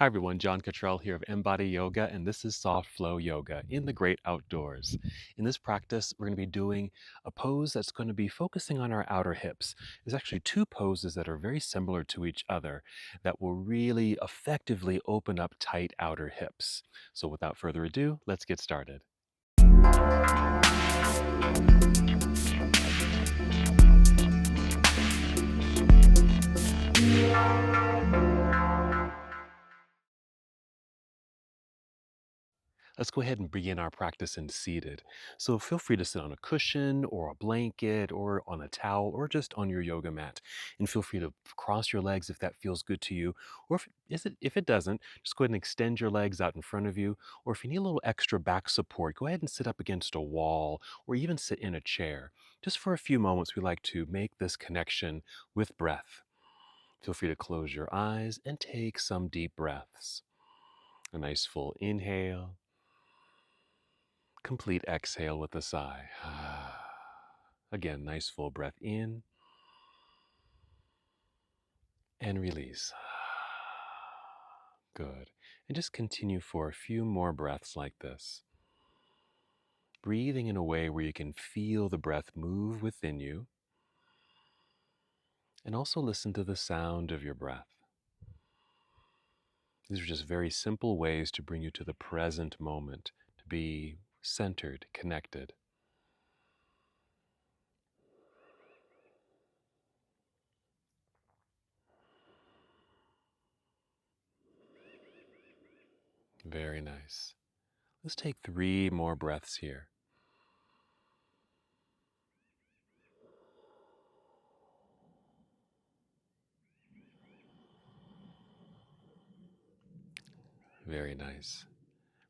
Hi everyone, John Cottrell here of MBODY Yoga, and this is Soft Flow Yoga in the great outdoors. In this practice, we're going to be doing a pose that's going to be focusing on our outer hips. There's actually two poses that are very similar to each other that will really effectively open up tight outer hips. So without further ado, let's get started. Let's go ahead and begin our practice in seated. So feel free to sit on a cushion or a blanket or on a towel or just on your yoga mat. And feel free to cross your legs if that feels good to you. Or if it doesn't, just go ahead and extend your legs out in front of you. Or if you need a little extra back support, go ahead and sit up against a wall or even sit in a chair. Just for a few moments, we like to make this connection with breath. Feel free to close your eyes and take some deep breaths. A nice full inhale. Complete exhale with a sigh. Again, nice full breath in and release. Good. And just continue for a few more breaths like this. Breathing in a way where you can feel the breath move within you. And also listen to the sound of your breath. These are just very simple ways to bring you to the present moment, to be centered, connected. Very nice. Let's take 3 more breaths here. Very nice.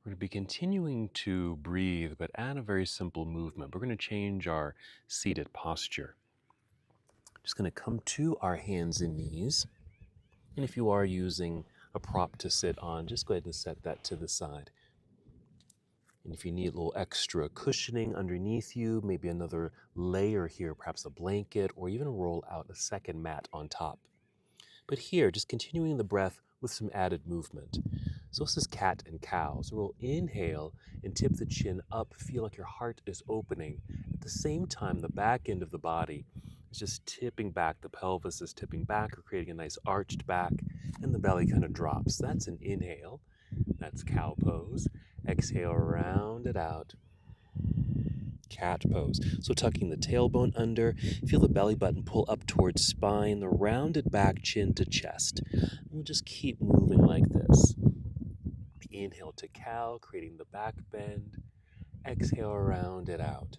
We're going to be continuing to breathe, but add a very simple movement. We're going to change our seated posture. Just going to come to our hands and knees. And if you are using a prop to sit on, just go ahead and set that to the side. And if you need a little extra cushioning underneath you, maybe another layer here, perhaps a blanket, or even roll out a second mat on top. But here, just continuing the breath with some added movement. So this is cat and cow. So we'll inhale and tip the chin up, feel like your heart is opening. At the same time, the back end of the body is just tipping back. The pelvis is tipping back, or creating a nice arched back, and the belly kind of drops. That's an inhale. That's cow pose. Exhale, round it out. Cat pose. So tucking the tailbone under, feel the belly button pull up towards spine, the rounded back, chin to chest. And we'll just keep moving like this. Inhale to cow, creating the back bend. Exhale, round it out.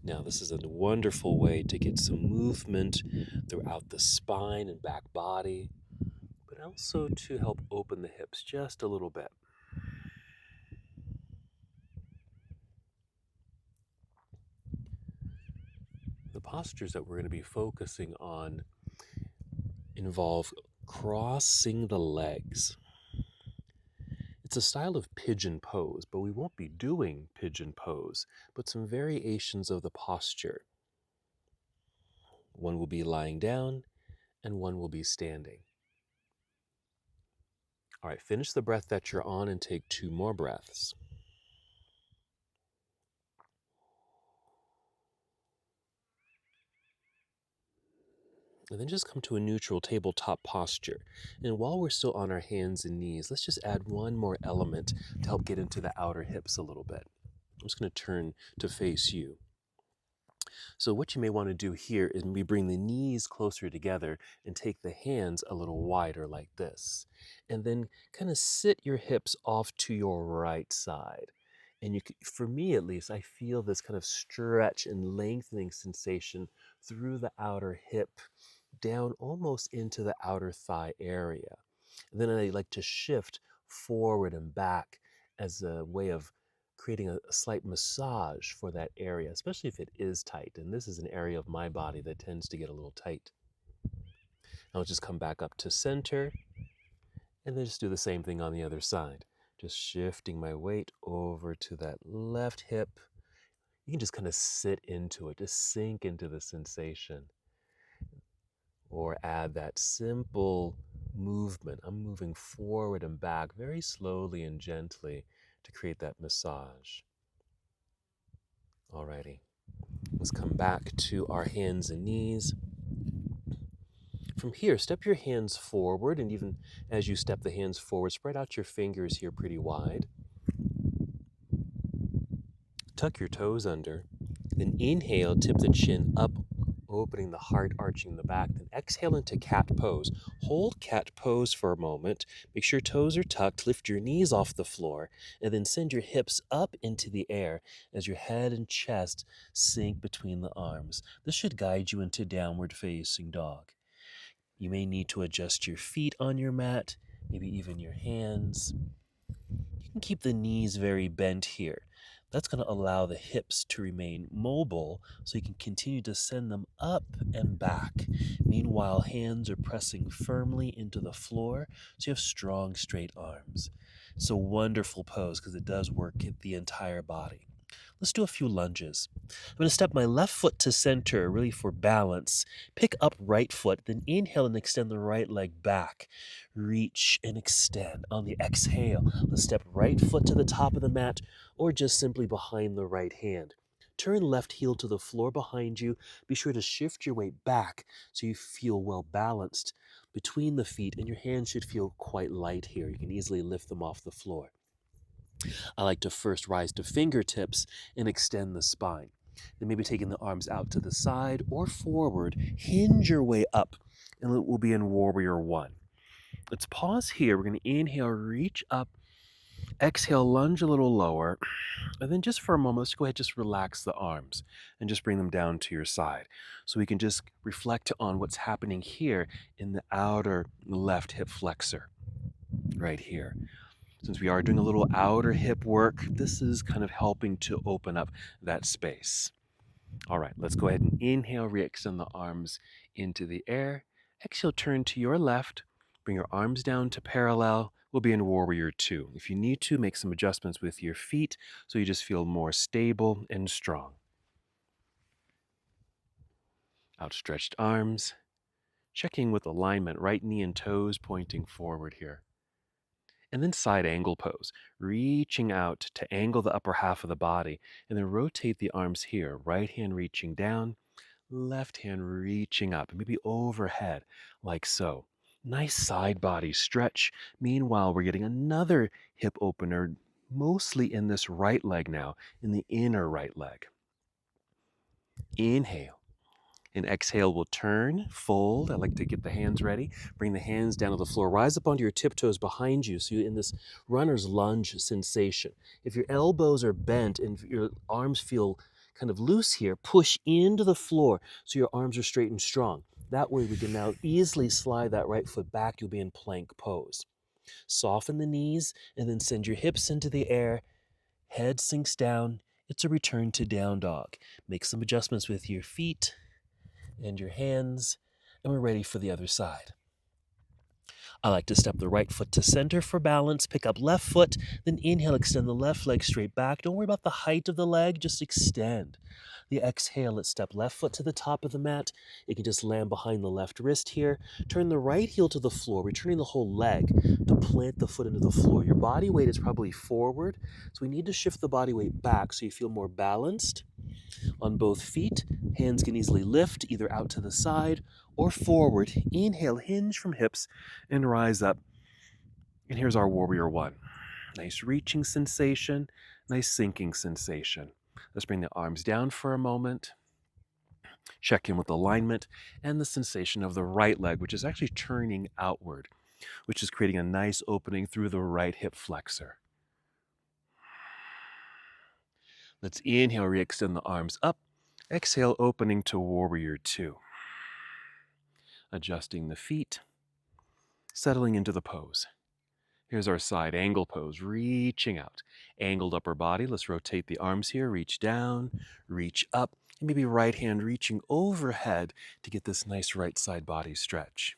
Now, this is a wonderful way to get some movement throughout the spine and back body, but also to help open the hips just a little bit. The postures that we're going to be focusing on involve crossing the legs. It's a style of pigeon pose, but we won't be doing pigeon pose, but some variations of the posture. One will be lying down and one will be standing. All right, finish the breath that you're on and take 2 more breaths. And then just come to a neutral tabletop posture. And while we're still on our hands and knees, let's just add one more element to help get into the outer hips a little bit. I'm just going to turn to face you. So what you may want to do here is maybe bring the knees closer together and take the hands a little wider like this. And then kind of sit your hips off to your right side. And for me at least, I feel this kind of stretch and lengthening sensation through the outer hip, down almost into the outer thigh area. And then I like to shift forward and back as a way of creating a slight massage for that area, especially if it is tight. And this is an area of my body that tends to get a little tight. I'll just come back up to center and then just do the same thing on the other side. Just shifting my weight over to that left hip. You can just kind of sit into it, just sink into the sensation. Or add that simple movement. I'm moving forward and back very slowly and gently to create that massage. Alrighty, let's come back to our hands and knees. From here, step your hands forward, and even as you step the hands forward, spread out your fingers here pretty wide. Tuck your toes under. Then inhale, tip the chin up, opening the heart, arching the back. Then exhale into cat pose. Hold cat pose for a moment. Make sure toes are tucked. Lift your knees off the floor. And then send your hips up into the air as your head and chest sink between the arms. This should guide you into downward facing dog. You may need to adjust your feet on your mat, maybe even your hands. You can keep the knees very bent here. That's going to allow the hips to remain mobile so you can continue to send them up and back. Meanwhile, hands are pressing firmly into the floor so you have strong, straight arms. It's a wonderful pose because it does work the entire body. Let's do a few lunges. I'm going to step my left foot to center, really for balance. Pick up right foot, then inhale and extend the right leg back. Reach and extend. On the exhale, let's step right foot to the top of the mat or just simply behind the right hand. Turn left heel to the floor behind you. Be sure to shift your weight back so you feel well balanced between the feet, and your hands should feel quite light here. You can easily lift them off the floor. I like to first rise to fingertips and extend the spine. Then maybe taking the arms out to the side or forward, hinge your way up, and it will be in Warrior One. Let's pause here. We're going to inhale, reach up, exhale, lunge a little lower, and then just for a moment, let's go ahead, just relax the arms and just bring them down to your side. So we can just reflect on what's happening here in the outer left hip flexor, right here. Since we are doing a little outer hip work, this is kind of helping to open up that space. All right, let's go ahead and inhale, re-extend the arms into the air. Exhale, turn to your left, bring your arms down to parallel. We'll be in Warrior Two. If you need to, make some adjustments with your feet so you just feel more stable and strong. Outstretched arms, checking with alignment, right knee and toes pointing forward here. And then side angle pose, reaching out to angle the upper half of the body, and then rotate the arms here. Right hand reaching down, left hand reaching up, and maybe overhead, like so. Nice side body stretch. Meanwhile, we're getting another hip opener, mostly in this right leg now, in the inner right leg. Inhale. And exhale, we'll turn, fold. I like to get the hands ready. Bring the hands down to the floor. Rise up onto your tiptoes behind you so you're in this runner's lunge sensation. If your elbows are bent and your arms feel kind of loose here, push into the floor so your arms are straight and strong. That way we can now easily slide that right foot back. You'll be in plank pose. Soften the knees and then send your hips into the air. Head sinks down. It's a return to down dog. Make some adjustments with your feet and your hands, and we're ready for the other side. I like to step the right foot to center for balance, pick up left foot, then inhale, extend the left leg straight back. Don't worry about the height of the leg, just extend. The exhale, let's step left foot to the top of the mat. It can just land behind the left wrist here. Turn the right heel to the floor, returning the whole leg to plant the foot into the floor. Your body weight is probably forward, so we need to shift the body weight back so you feel more balanced. On both feet, hands can easily lift either out to the side or forward. Inhale, hinge from hips, and rise up. And here's our Warrior One. Nice reaching sensation, nice sinking sensation. Let's bring the arms down for a moment. Check in with alignment and the sensation of the right leg, which is actually turning outward, which is creating a nice opening through the right hip flexor. Let's inhale, re-extend the arms up. Exhale, opening to Warrior Two. Adjusting the feet, settling into the pose. Here's our side angle pose, reaching out. Angled upper body, let's rotate the arms here, reach down, reach up, and maybe right hand reaching overhead to get this nice right side body stretch.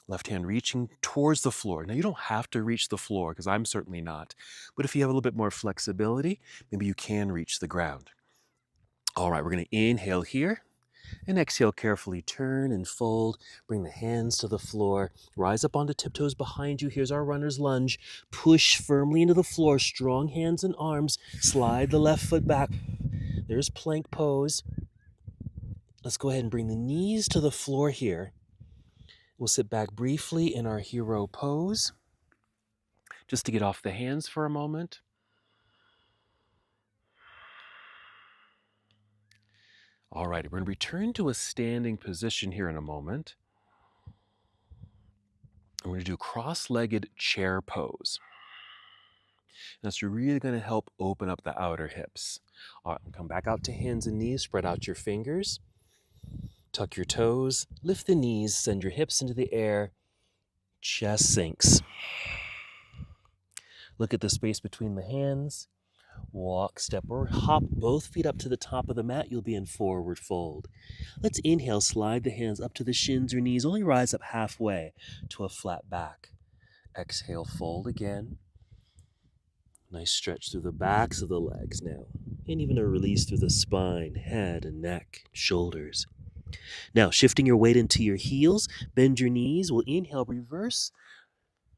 Left hand reaching towards the floor. Now you don't have to reach the floor, because I'm certainly not, but if you have a little bit more flexibility, maybe you can reach the ground. All right, we're going to inhale here. And exhale, carefully turn and fold. Bring the hands to the floor. Rise up onto tiptoes behind you. Here's our runner's lunge. Push firmly into the floor. Strong hands and arms. Slide the left foot back. There's plank pose. Let's go ahead and bring the knees to the floor here. We'll sit back briefly in our hero pose, just to get off the hands for a moment. All right, we're going to return to a standing position here in a moment. We're going to do cross-legged chair pose. That's really going to help open up the outer hips. All right, come back out to hands and knees. Spread out your fingers. Tuck your toes. Lift the knees. Send your hips into the air. Chest sinks. Look at the space between the hands. Walk, step, or hop both feet up to the top of the mat. You'll be in forward fold. Let's inhale, slide the hands up to the shins or knees. Only rise up halfway to a flat back. Exhale, fold again. Nice stretch through the backs of the legs now. And even a release through the spine, head and neck, shoulders. Now, shifting your weight into your heels, bend your knees. We'll inhale, reverse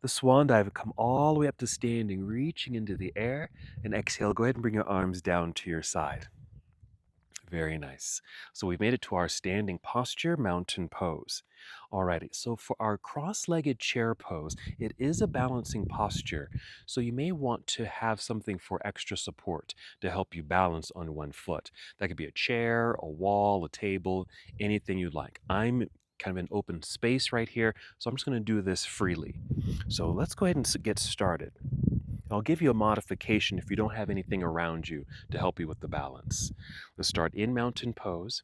the swan dive and come all the way up to standing, reaching into the air. And exhale, go ahead and bring your arms down to your side. Very nice. So we've made it to our standing posture, mountain pose. Alrighty, so for our cross-legged chair pose, it is a balancing posture. So you may want to have something for extra support to help you balance on one foot. That could be a chair, a wall, a table, anything you'd like. I'm kind of in open space right here, so I'm just going to do this freely. So let's go ahead and get started. I'll give you a modification if you don't have anything around you to help you with the balance. Let's start in mountain pose.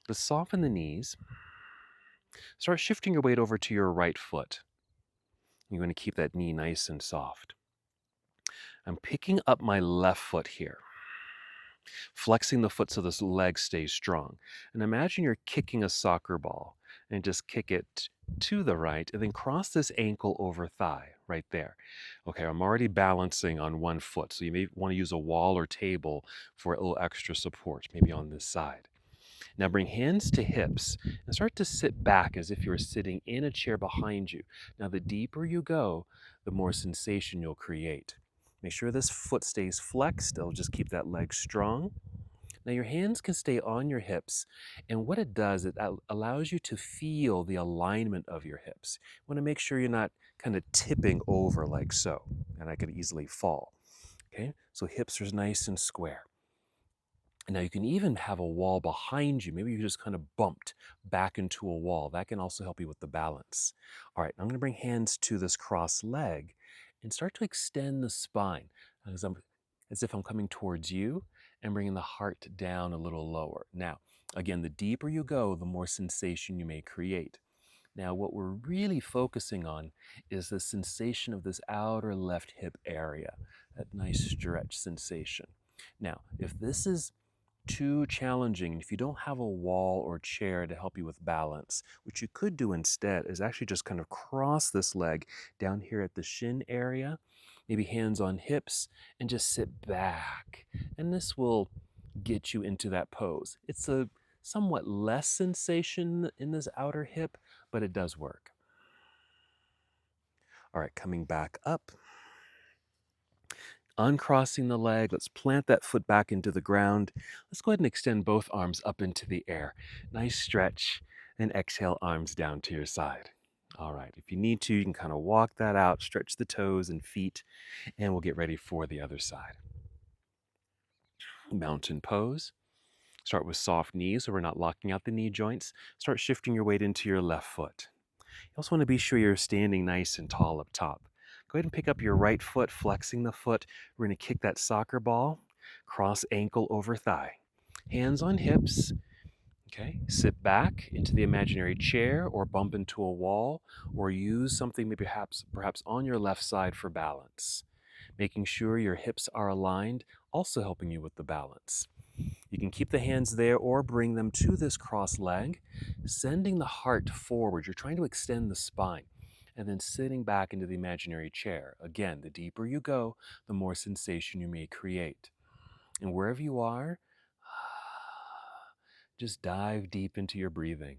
Let's soften the knees. Start shifting your weight over to your right foot. You're going to keep that knee nice and soft. I'm picking up my left foot here, flexing the foot so this leg stays strong. And imagine you're kicking a soccer ball and just kick it to the right and then cross this ankle over thigh right there. Okay, I'm already balancing on one foot, so you may want to use a wall or table for a little extra support, maybe on this side. Now bring hands to hips and start to sit back as if you were sitting in a chair behind you. Now the deeper you go, the more sensation you'll create. Make sure this foot stays flexed. It'll just keep that leg strong. Now your hands can stay on your hips, and what it does, it allows you to feel the alignment of your hips. You want to make sure you're not kind of tipping over like so, and I could easily fall. Okay, so hips are nice and square. Now you can even have a wall behind you. Maybe you just kind of bumped back into a wall. That can also help you with the balance. All right, I'm going to bring hands to this cross leg and start to extend the spine as if I'm coming towards you and bringing the heart down a little lower. Now, again, the deeper you go, the more sensation you may create. Now, what we're really focusing on is the sensation of this outer left hip area, that nice stretch sensation. Now, if this is too challenging, if you don't have a wall or chair to help you with balance, what you could do instead is actually just kind of cross this leg down here at the shin area, maybe hands on hips, and just sit back. And this will get you into that pose. It's a somewhat less sensation in this outer hip, but it does work. All right, coming back up. Uncrossing the leg, let's plant that foot back into the ground. Let's go ahead and extend both arms up into the air. Nice stretch, and exhale, arms down to your side. All right, if you need to, you can kind of walk that out, stretch the toes and feet, and we'll get ready for the other side. Mountain pose. Start with soft knees so we're not locking out the knee joints. Start shifting your weight into your left foot. You also want to be sure you're standing nice and tall up top. Go ahead and pick up your right foot, flexing the foot. We're going to kick that soccer ball, cross ankle over thigh. Hands on hips. Okay, sit back into the imaginary chair or bump into a wall or use something maybe perhaps on your left side for balance. Making sure your hips are aligned, also helping you with the balance. You can keep the hands there or bring them to this cross leg, sending the heart forward. You're trying to extend the spine. And then sitting back into the imaginary chair. Again, the deeper you go, the more sensation you may create. And wherever you are, Just dive deep into your breathing.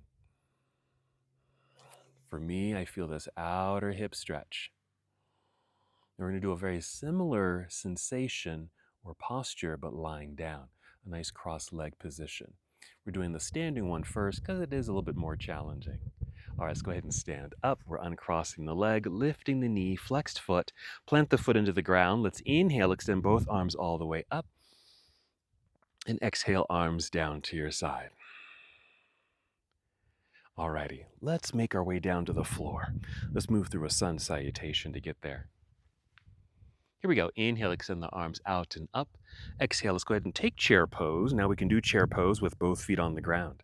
For me, I feel this outer hip stretch. We're going to do a very similar sensation or posture, but lying down, a nice cross-leg position. We're doing the standing one first because it is a little bit more challenging. All right, let's go ahead and stand up. We're uncrossing the leg, lifting the knee, flexed foot, plant the foot into the ground. Let's inhale, extend both arms all the way up, and exhale, arms down to your side. Alrighty, let's make our way down to the floor. Let's move through a sun salutation to get there. Here we go. Inhale, extend the arms out and up. Exhale, let's go ahead and take chair pose. Now we can do chair pose with both feet on the ground.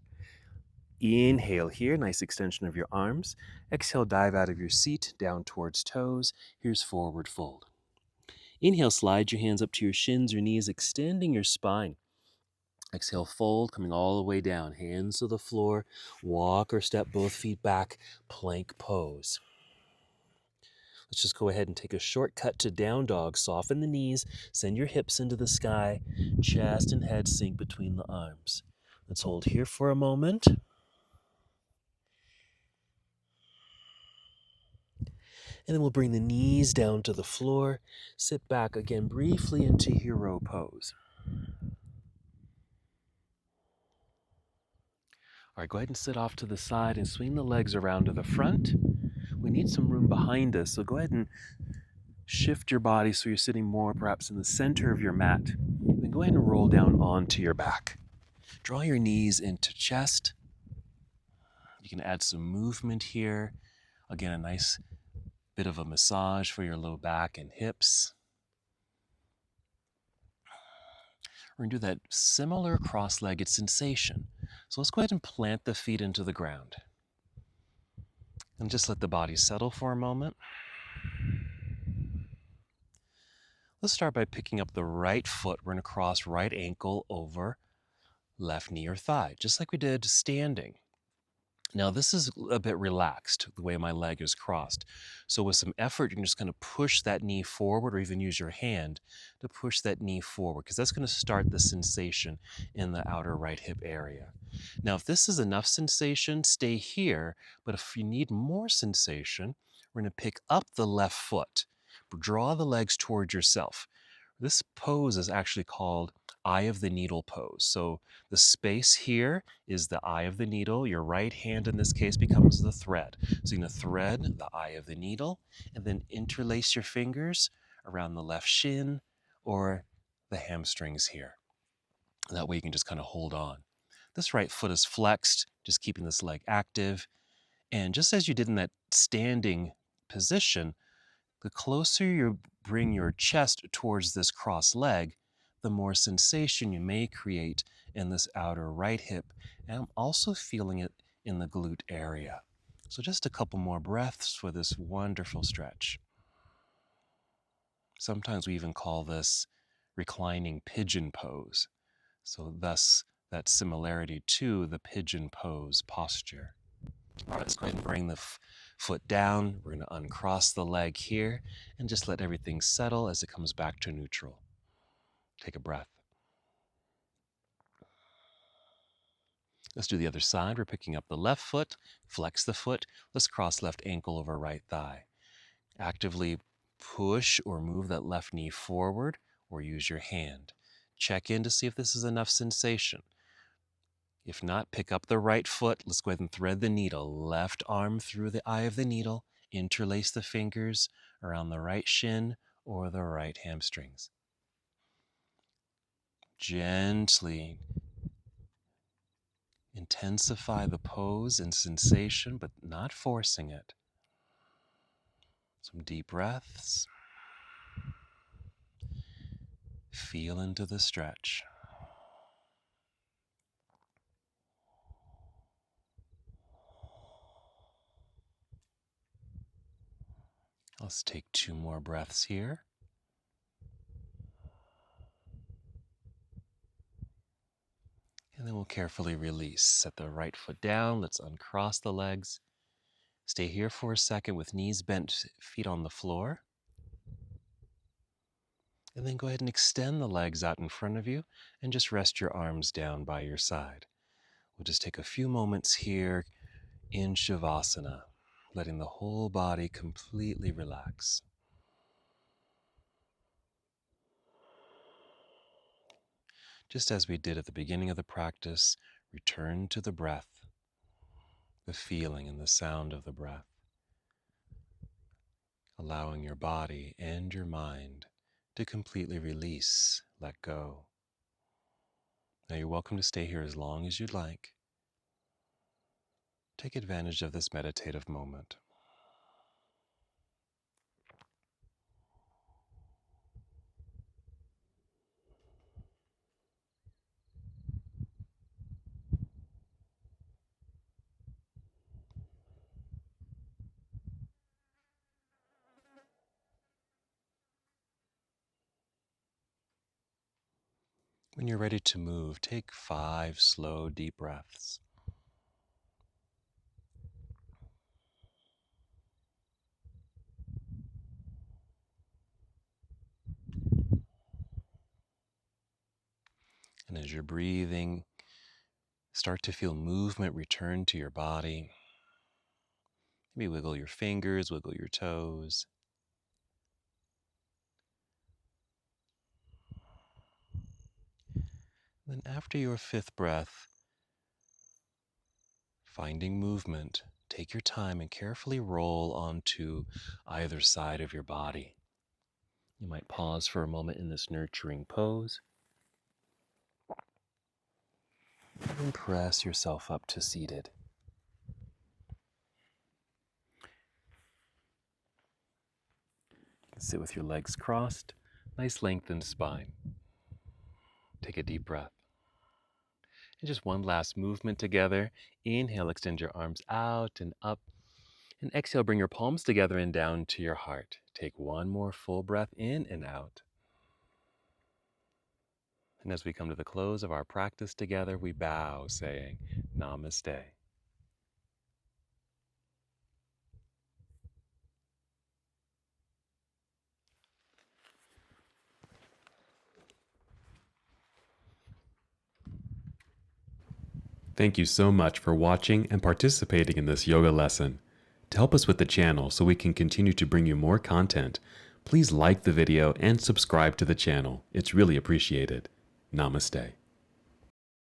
Inhale here, nice extension of your arms. Exhale, dive out of your seat, down towards toes. Here's forward fold. Inhale, slide your hands up to your shins or knees, extending your spine. Exhale, fold, coming all the way down. Hands to the floor. Walk or step both feet back. Plank pose. Let's just go ahead and take a shortcut to down dog. Soften the knees, send your hips into the sky, chest and head sink between the arms. Let's hold here for a moment. And then we'll bring the knees down to the floor. Sit back again briefly into hero pose. All right, go ahead and sit off to the side and swing the legs around to the front. We need some room behind us, so go ahead and shift your body so you're sitting more perhaps in the center of your mat. Then go ahead and roll down onto your back. Draw your knees into chest. You can add some movement here. Again, a nice bit of a massage for your low back and hips. We're going to do that similar cross-legged sensation. So let's go ahead and plant the feet into the ground. And just let the body settle for a moment. Let's start by picking up the right foot. We're going to cross right ankle over left knee or thigh, just like we did standing. Now this is a bit relaxed, the way my leg is crossed. So with some effort, you can just kind of push that knee forward or even use your hand to push that knee forward because that's going to start the sensation in the outer right hip area. Now if this is enough sensation, stay here. But if you need more sensation, we're going to pick up the left foot. Draw the legs towards yourself. This pose is actually called eye of the needle pose. So the space here is the eye of the needle. Your right hand in this case becomes the thread. So you're going to thread the eye of the needle and then interlace your fingers around the left shin or the hamstrings here. That way you can just kind of hold on. This right foot is flexed, just keeping this leg active. And just as you did in that standing position, the closer you bring your chest towards this cross leg, the more sensation you may create in this outer right hip. And I'm also feeling it in the glute area. So just a couple more breaths for this wonderful stretch. Sometimes we even call this reclining pigeon pose. So thus that similarity to the pigeon pose posture. All right, let's go ahead and bring the foot down. We're going to uncross the leg here and just let everything settle as it comes back to neutral. Take a breath. Let's do the other side. We're picking up the left foot, flex the foot. Let's cross left ankle over right thigh. Actively push or move that left knee forward or use your hand. Check in to see if this is enough sensation. If not, pick up the right foot. Let's go ahead and thread the needle. Left arm through the eye of the needle. Interlace the fingers around the right shin or the right hamstrings. Gently intensify the pose and sensation, but not forcing it. Some deep breaths. Feel into the stretch. Let's take 2 more breaths here. And then we'll carefully release. Set the right foot down. Let's uncross the legs. Stay here for a second with knees bent, feet on the floor. And then go ahead and extend the legs out in front of you and just rest your arms down by your side. We'll just take a few moments here in Shavasana, letting the whole body completely relax. Just as we did at the beginning of the practice, return to the breath, the feeling and the sound of the breath, allowing your body and your mind to completely release, let go. Now you're welcome to stay here as long as you'd like. Take advantage of this meditative moment. When you're ready to move, take 5 slow, deep breaths. And as you're breathing, start to feel movement return to your body. Maybe wiggle your fingers, wiggle your toes. Then after your 5th breath, finding movement, take your time and carefully roll onto either side of your body. You might pause for a moment in this nurturing pose and press yourself up to seated. Sit with your legs crossed, nice lengthened spine. Take a deep breath. And just one last movement together. Inhale, extend your arms out and up. And exhale, bring your palms together and down to your heart. Take one more full breath in and out. And as we come to the close of our practice together, we bow, saying, Namaste. Thank you so much for watching and participating in this yoga lesson. To help us with the channel so we can continue to bring you more content, please like the video and subscribe to the channel. It's really appreciated. Namaste.